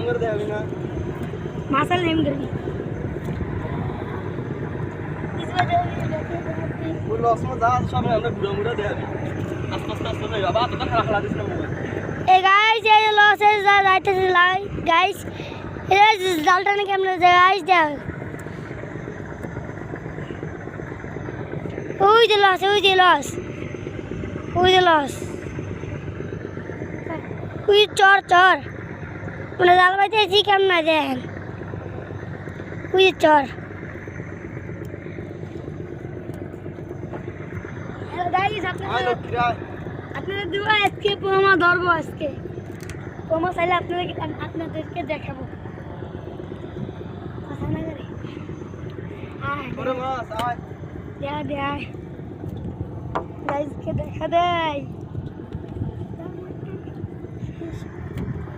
করে দেখাবি না মাসাল নেম করবি ওই লস মা যা সামনে আমরা ঘুরে ঘুরে দেখাবি আস্তে আস্তে আস্তে যাই বাবা তো খেলা খেলা দিস না মোবাইল এই গাইস এই লস এর যা যাইতেছে লাই গাইস এই জালটা না কেমনে গাইস দেখ ওই যে লস ওই যে লস ওই যে লস ওই চর চর মানে জাল বাইতেছি কেমন দেখেন ওই যে চর গাইস আপনাদের দুয়া আজকে পোমা ধরবো আজকে পোমা চাইলে আপনাদেরকে দেখাবো ওরে মাছ আয় দেয় গাইসকে দেখা দেয়